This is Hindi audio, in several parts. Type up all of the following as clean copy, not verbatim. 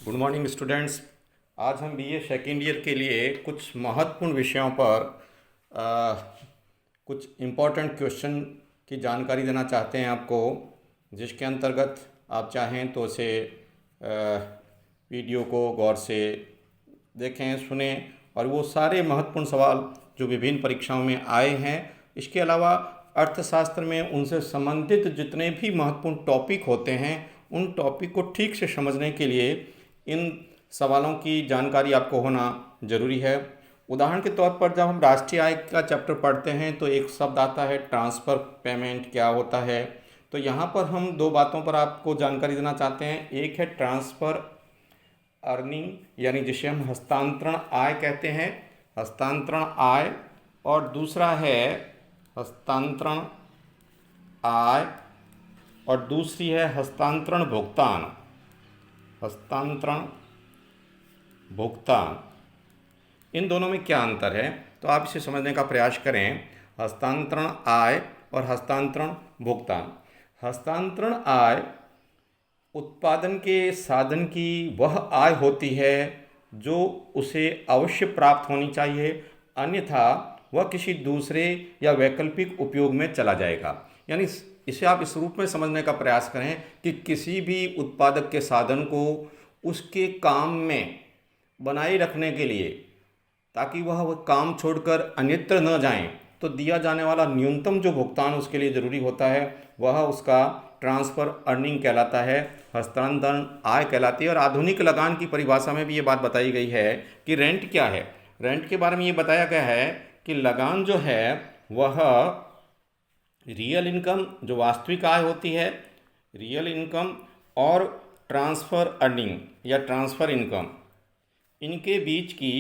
Good morning students. आज हम बीए सेकेंड ईयर के लिए कुछ महत्वपूर्ण विषयों पर आ, कुछ इम्पोर्टेंट क्वेश्चन की जानकारी देना चाहते हैं आपको, जिसके अंतर्गत आप चाहें तो उसे वीडियो को गौर से देखें, सुने और वो सारे महत्वपूर्ण सवाल जो विभिन्न परीक्षाओं में आए हैं, इसके अलावा अर्थशास्त्र में उनसे संबंधित जितने भी महत्वपूर्ण टॉपिक होते हैं उन टॉपिक को ठीक से समझने के लिए इन सवालों की जानकारी आपको होना ज़रूरी है। उदाहरण के तौर पर जब हम राष्ट्रीय आय का चैप्टर पढ़ते हैं तो एक शब्द आता है ट्रांसफ़र पेमेंट, क्या होता है। तो यहाँ पर हम दो बातों पर आपको जानकारी देना चाहते हैं। एक है ट्रांसफ़र अर्निंग, यानी जिसे हम हस्तांतरण आय कहते हैं, हस्तांतरण आय, और दूसरा है हस्तांतरण आय और दूसरी है हस्तांतरण भुगतान। हस्तांतरण भुगतान, इन दोनों में क्या अंतर है तो आप इसे समझने का प्रयास करें। हस्तांतरण आय और हस्तांतरण भुगतान। हस्तांतरण आय उत्पादन के साधन की वह आय होती है जो उसे अवश्य प्राप्त होनी चाहिए, अन्यथा वह किसी दूसरे या वैकल्पिक उपयोग में चला जाएगा। यानी इसे आप इस रूप में समझने का प्रयास करें कि किसी भी उत्पादक के साधन को उसके काम में बनाए रखने के लिए, ताकि वह काम छोड़कर अन्यत्र न जाएं, तो दिया जाने वाला न्यूनतम जो भुगतान उसके लिए ज़रूरी होता है वह उसका ट्रांसफ़र अर्निंग कहलाता है, हस्तांतरण आय कहलाती है। और आधुनिक लगान की परिभाषा में भी ये बात बताई गई है कि रेंट क्या है। रेंट के बारे में ये बताया गया है कि लगान जो है वह रियल इनकम, जो वास्तविक आय होती है, रियल इनकम, और ट्रांसफ़र अर्निंग या ट्रांसफ़र इनकम, इनके बीच की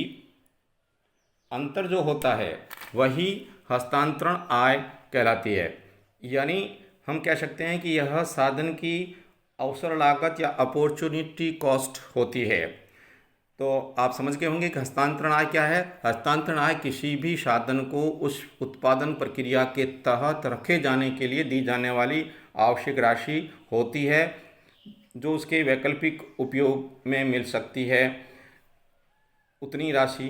अंतर जो होता है वही हस्तांतरण आय कहलाती है। यानी हम कह सकते हैं कि यह साधन की अवसर लागत या अपॉर्चुनिटी कॉस्ट होती है। तो आप समझ गए होंगे कि हस्तांतरण आय क्या है। हस्तांतरण आय किसी भी साधन को उस उत्पादन प्रक्रिया के तहत रखे जाने के लिए दी जाने वाली आवश्यक राशि होती है, जो उसके वैकल्पिक उपयोग में मिल सकती है। उतनी राशि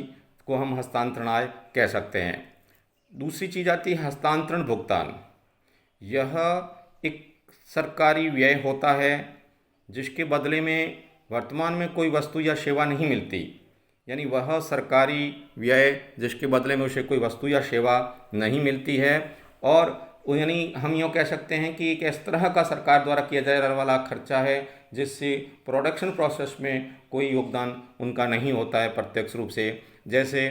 को हम हस्तांतरण आय कह सकते हैं। दूसरी चीज़ आती है हस्तांतरण भुगतान। यह एक सरकारी व्यय होता है जिसके बदले में वर्तमान में कोई वस्तु या सेवा नहीं मिलती। यानी वह सरकारी व्यय जिसके बदले में उसे कोई वस्तु या सेवा नहीं मिलती है, और यानी हम यूँ कह सकते हैं कि एक इस तरह का सरकार द्वारा किया जाने वाला खर्चा है जिससे प्रोडक्शन प्रोसेस में कोई योगदान उनका नहीं होता है प्रत्यक्ष रूप से। जैसे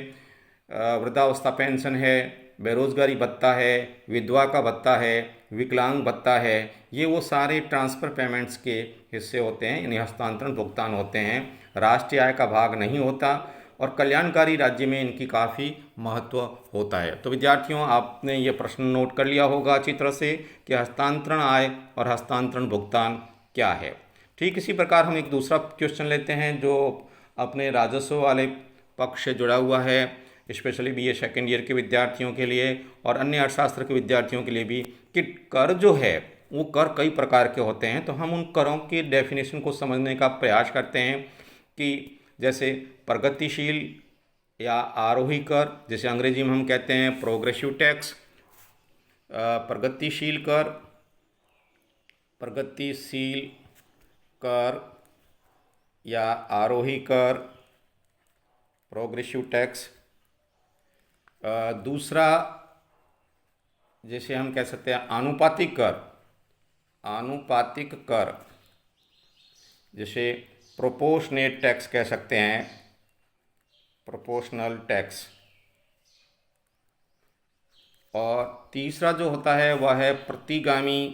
वृद्धावस्था पेंशन है, बेरोजगारी भत्ता है, विधवा का भत्ता है, विकलांग भत्ता है, ये वो सारे ट्रांसफ़र पेमेंट्स के हिस्से होते हैं, यानी हस्तांतरण भुगतान होते हैं। राष्ट्रीय आय का भाग नहीं होता और कल्याणकारी राज्य में इनकी काफ़ी महत्व होता है। तो विद्यार्थियों, आपने ये प्रश्न नोट कर लिया होगा अच्छी तरह से कि हस्तांतरण आय और हस्तांतरण भुगतान क्या है। ठीक इसी प्रकार हम एक दूसरा क्वेश्चन लेते हैं जो अपने राजस्व वाले पक्ष से जुड़ा हुआ है, स्पेशली बीए सेकेंड ईयर के विद्यार्थियों के लिए और अन्य अर्थशास्त्र के विद्यार्थियों के लिए भी, कि कर जो है वो कर कई प्रकार के होते हैं। तो हम उन करों के डेफिनेशन को समझने का प्रयास करते हैं कि जैसे प्रगतिशील या आरोही कर, जैसे अंग्रेजी में हम कहते हैं प्रोग्रेसिव टैक्स, प्रगतिशील कर, प्रगतिशील कर या आरोही कर, प्रोग्रेसिव टैक्स। दूसरा जैसे हम कह सकते हैं आनुपातिक कर, आनुपातिक कर, जैसे प्रोपोर्शनेट टैक्स कह सकते हैं, प्रोपोर्शनल टैक्स। और तीसरा जो होता है वह है प्रतिगामी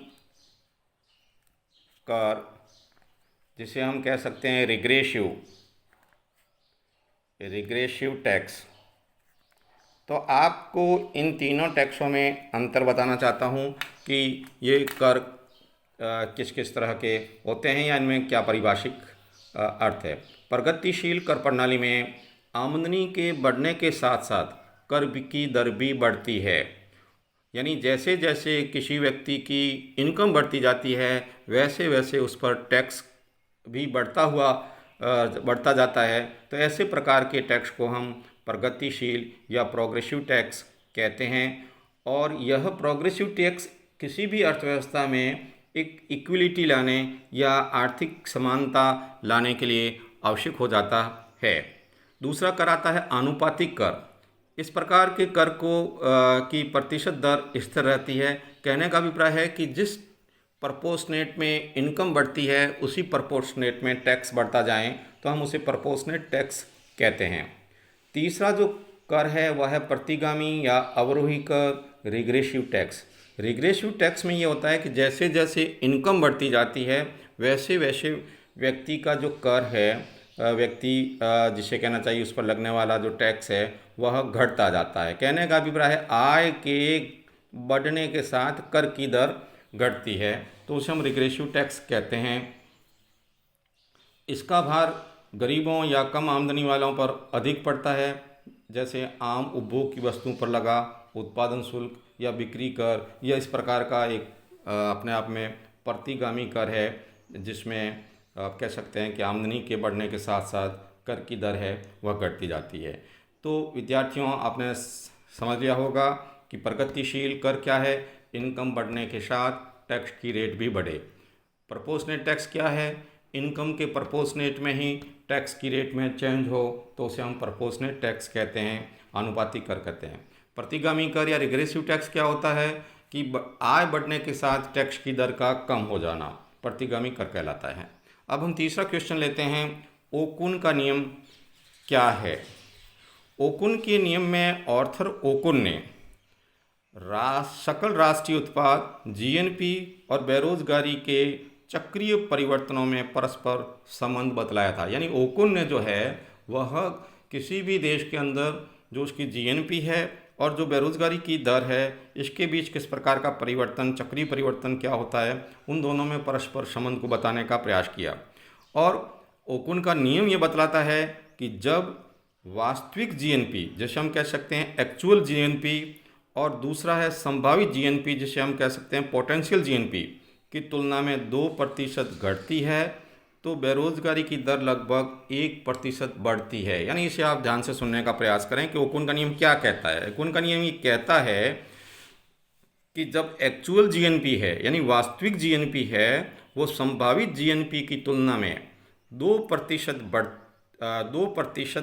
कर, जिसे हम कह सकते हैं रिग्रेसिव, रिग्रेसिव टैक्स। तो आपको इन तीनों टैक्सों में अंतर बताना चाहता हूँ कि ये कर किस किस तरह के होते हैं या इनमें क्या पारिभाषिक अर्थ है। प्रगतिशील कर प्रणाली में आमदनी के बढ़ने के साथ साथ कर की दर भी बढ़ती है। यानी जैसे जैसे किसी व्यक्ति की इनकम बढ़ती जाती है वैसे वैसे उस पर टैक्स भी बढ़ता हुआ बढ़ता जाता है, तो ऐसे प्रकार के टैक्स को हम प्रगतिशील या प्रोग्रेसिव टैक्स कहते हैं। और यह प्रोग्रेसिव टैक्स किसी भी अर्थव्यवस्था में एक इक्विलिटी लाने या आर्थिक समानता लाने के लिए आवश्यक हो जाता है। दूसरा कर आता है आनुपातिक कर। इस प्रकार के कर को की प्रतिशत दर स्थिर रहती है। कहने का अभिप्राय है कि जिस प्रपोर्शनेट में इनकम बढ़ती है उसी प्रपोर्शनेट में टैक्स बढ़ता जाए तो हम उसे प्रपोर्शनेट टैक्स कहते हैं। तीसरा जो कर है वह है प्रतिगामी या अवरोही कर, रिग्रेसिव टैक्स। रिग्रेसिव टैक्स में ये होता है कि जैसे जैसे इनकम बढ़ती जाती है वैसे वैसे व्यक्ति का जो कर है, व्यक्ति जिसे कहना चाहिए उस पर लगने वाला जो टैक्स है वह घटता जाता है। कहने का अभिप्राय है आय के बढ़ने के साथ कर की दर घटती है, तो उसे हम रिग्रेसिव टैक्स कहते हैं। इसका भार गरीबों या कम आमदनी वालों पर अधिक पड़ता है, जैसे आम उपभोग की वस्तुओं पर लगा उत्पादन शुल्क या बिक्री कर, या इस प्रकार का एक अपने आप में प्रतिगामी कर है, जिसमें आप कह सकते हैं कि आमदनी के बढ़ने के साथ साथ कर की दर है वह घटती जाती है। तो विद्यार्थियों, आपने समझ लिया होगा कि प्रगतिशील कर क्या है। इनकम बढ़ने के साथ टैक्स की रेट भी बढ़े। प्रोपोर्शनेट टैक्स क्या है? इनकम के प्रोपोर्शनेट में ही टैक्स की रेट में चेंज हो तो उसे हम प्रोपोर्शनेट टैक्स कहते हैं, आनुपातिक कर कहते हैं। प्रतिगामी कर या रिग्रेसिव टैक्स क्या होता है कि आय बढ़ने के साथ टैक्स की दर का कम हो जाना प्रतिगामी कर कहलाता है। अब हम तीसरा क्वेश्चन लेते हैं, ओकुन का नियम क्या है। ओकुन के नियम में ऑर्थर ओकुन ने सकल राष्ट्रीय उत्पाद जीएनपी और बेरोजगारी के चक्रीय परिवर्तनों में परस्पर संबंध बतलाया था। यानी ओकुन ने जो है वह किसी भी देश के अंदर जो उसकी जीएनपी है और जो बेरोजगारी की दर है इसके बीच किस प्रकार का परिवर्तन, चक्रीय परिवर्तन क्या होता है, उन दोनों में परस्पर संबंध को बताने का प्रयास किया। और ओकुन का नियम ये बतलाता है कि जब वास्तविक जीएनपी, जैसे हम कह सकते हैं एक्चुअल जीएनपी, और दूसरा है संभावित जीएनपी जिसे हम कह सकते हैं पोटेंशियल जीएनपी की तुलना में 2% घटती है तो बेरोजगारी की दर लगभग 1% बढ़ती है। यानी इसे आप ध्यान से सुनने का प्रयास करें कि ओकुन का नियम क्या कहता है। ओकुन का नियम ये कहता है कि जब एक्चुअल जीएनपी है यानी वास्तविक जीएनपी है वो संभावित जीएनपी की तुलना में 2%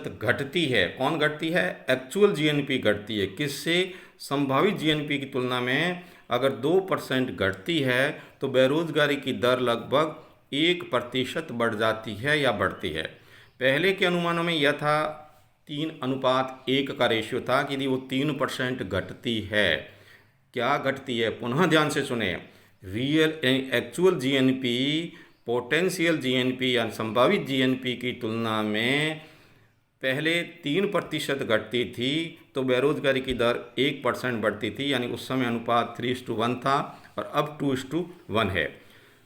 घटती है। कौन घटती है? एक्चुअल जीएनपी घटती है। किससे? संभावित जीएनपी की तुलना में अगर 2% घटती है तो बेरोजगारी की दर लगभग 1% बढ़ जाती है या बढ़ती है। पहले के अनुमानों में यह था 3:1 का रेशियो था कि यदि वो 3% घटती है। क्या घटती है? पुनः ध्यान से सुने। Real actual GNP potential GNP या संभावित जीएनपी की तुलना में पहले 3% घटती थी तो बेरोजगारी की दर 1% बढ़ती थी, यानी उस समय अनुपात 3:1 था और अब 2:1 है।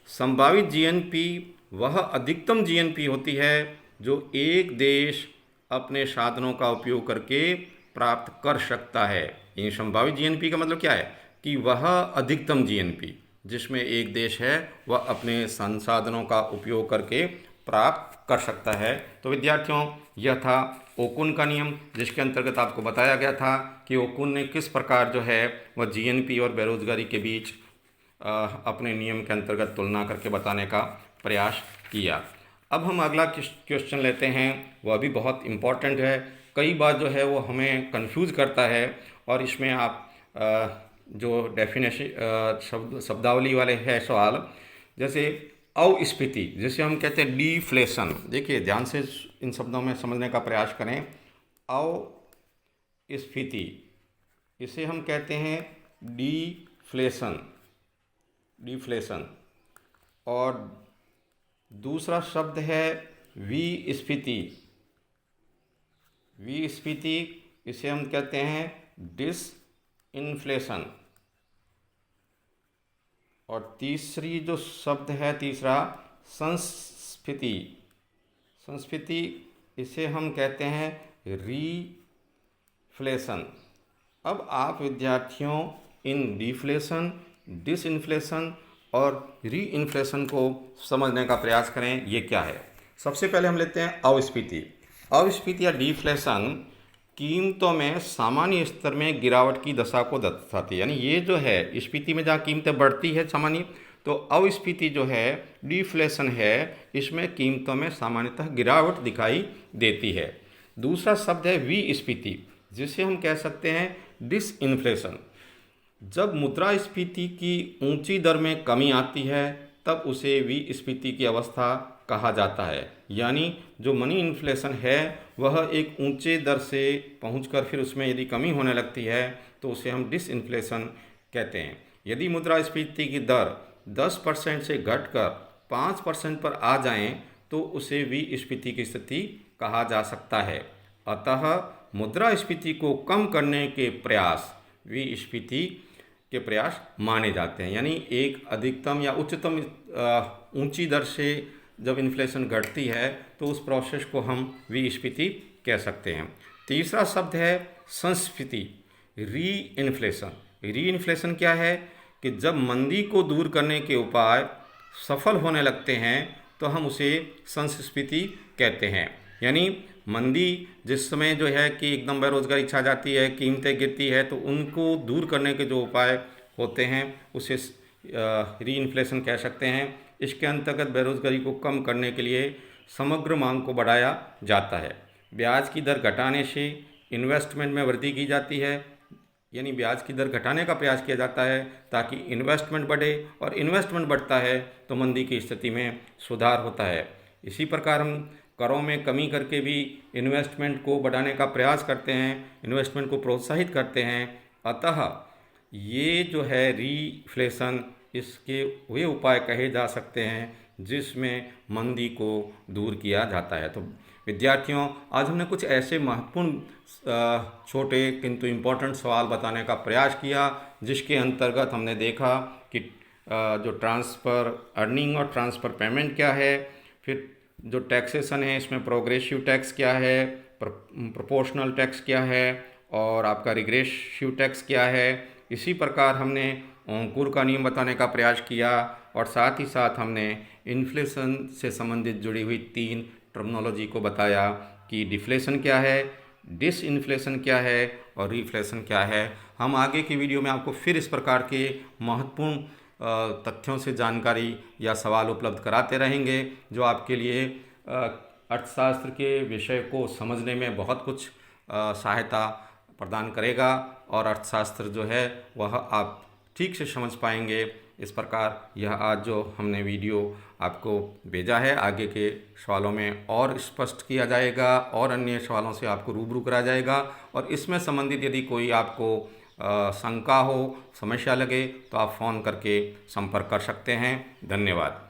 संभावित जीएनपी वह अधिकतम जीएनपी होती है जो एक देश अपने साधनों का उपयोग करके प्राप्त कर सकता है। ये संभावित जीएनपी का मतलब क्या है कि वह अधिकतम जीएनपी जिसमें एक देश है वह अपने संसाधनों का उपयोग करके प्राप्त कर सकता है। तो विद्यार्थियों, यह था ओकुन का नियम, जिसके अंतर्गत आपको बताया गया था कि ओकुन ने किस प्रकार जो है वह जीएनपी और बेरोजगारी के बीच अपने नियम के अंतर्गत तुलना करके बताने का प्रयास किया। अब हम अगला क्वेश्चन लेते हैं, वह भी बहुत इम्पॉर्टेंट है। कई बार जो है वो हमें कंफ्यूज करता है और इसमें आप जो डेफिनेशन शब्दावली वाले है सवाल, जैसे अस्फीति जिसे हम कहते हैं डिफ्लेशन। देखिए ध्यान से इन शब्दों में समझने का प्रयास करें। अस्फीति, इसे हम कहते हैं डिफ्लेशन। और दूसरा शब्द है विस्फीति। इसे हम कहते हैं डिसइन्फ्लेशन। और तीसरी जो शब्द है तीसरा संस्फीति, इसे हम कहते हैं रीफ्लेशन। अब आप विद्यार्थियों इन डिफ्लेशन, डिसइन्फ्लेशन और रीइन्फ्लेशन को समझने का प्रयास करें, ये क्या है। सबसे पहले हम लेते हैं अवस्फीति। अवस्फीति या डिफ्लेशन कीमतों में सामान्य स्तर में गिरावट की दशा को दर्शाती है। यानी ये जो है स्फीति में जहाँ कीमतें बढ़ती है सामान्य, तो अवस्फीति जो है डिफ्लेशन है, इसमें कीमतों में सामान्यतः गिरावट दिखाई देती है। दूसरा शब्द है विस्फीति, जिसे हम कह सकते हैं डिसइन्फ्लेशन। जब मुद्रास्फीति की ऊंची दर में कमी आती है तब उसे विस्फीति की अवस्था कहा जाता है। यानी जो मनी इन्फ्लेशन है वह एक ऊंचे दर से पहुंचकर फिर उसमें यदि कमी होने लगती है तो उसे हम डिसइन्फ्लेशन कहते हैं। यदि मुद्रास्फीति की दर 10% से घटकर 5% पर आ जाएं तो उसे विस्फीति की स्थिति कहा जा सकता है। अतः मुद्रास्फीति को कम करने के प्रयास विस्फीति के प्रयास माने जाते हैं। यानी एक अधिकतम या उच्चतम ऊंची दर से जब इन्फ्लेशन घटती है तो उस प्रोसेस को हम विस्फीति कह सकते हैं। तीसरा शब्द है संस्फीति, री इन्फ्लेशन। री इन्फ्लेशन क्या है कि जब मंदी को दूर करने के उपाय सफल होने लगते हैं तो हम उसे संस्फीति कहते हैं। यानी मंदी जिस समय जो है कि एकदम बेरोजगारी छा जाती है, कीमतें गिरती है, तो उनको दूर करने के जो उपाय होते हैं उसे री इन्फ्लेशन कह सकते हैं। इसके अंतर्गत बेरोजगारी को कम करने के लिए समग्र मांग को बढ़ाया जाता है। ब्याज की दर घटाने से इन्वेस्टमेंट में वृद्धि की जाती है। यानी ब्याज की दर घटाने का प्रयास किया जाता है ताकि इन्वेस्टमेंट बढ़े, और इन्वेस्टमेंट बढ़ता है तो मंदी की स्थिति में सुधार होता है। इसी प्रकार हम करों में कमी करके भी इन्वेस्टमेंट को बढ़ाने का प्रयास करते हैं, इन्वेस्टमेंट को प्रोत्साहित करते हैं। अतः ये जो है रीफ्लेशन, इसके वे उपाय कहे जा सकते हैं जिसमें मंदी को दूर किया जाता है। तो विद्यार्थियों, आज हमने कुछ ऐसे महत्वपूर्ण छोटे किंतु इम्पोर्टेंट सवाल बताने का प्रयास किया जिसके अंतर्गत हमने देखा कि जो ट्रांसफ़र अर्निंग और ट्रांसफ़र पेमेंट क्या है, फिर जो टैक्सेशन है इसमें प्रोग्रेसिव टैक्स क्या है, प्रोपोर्शनल टैक्स क्या है, और आपका रिग्रेसिव टैक्स क्या है। इसी प्रकार हमने अंकुर का नियम बताने का प्रयास किया, और साथ ही साथ हमने इन्फ्लेशन से संबंधित जुड़ी हुई 3 टर्मिनोलॉजी को बताया कि डिफ्लेशन क्या है, डिसइन्फ्लेशन क्या है और रिफ्लेशन क्या है। हम आगे की वीडियो में आपको फिर इस प्रकार के महत्वपूर्ण तथ्यों से जानकारी या सवाल उपलब्ध कराते रहेंगे जो आपके लिए अर्थशास्त्र के विषय को समझने में बहुत कुछ सहायता प्रदान करेगा, और अर्थशास्त्र जो है वह आप ठीक से समझ पाएंगे। इस प्रकार यह आज जो हमने वीडियो आपको भेजा है, आगे के सवालों में और स्पष्ट किया जाएगा और अन्य सवालों से आपको रूबरू करा जाएगा। और इसमें संबंधित यदि कोई आपको शंका हो, समस्या लगे, तो आप फ़ोन करके संपर्क कर सकते हैं। धन्यवाद।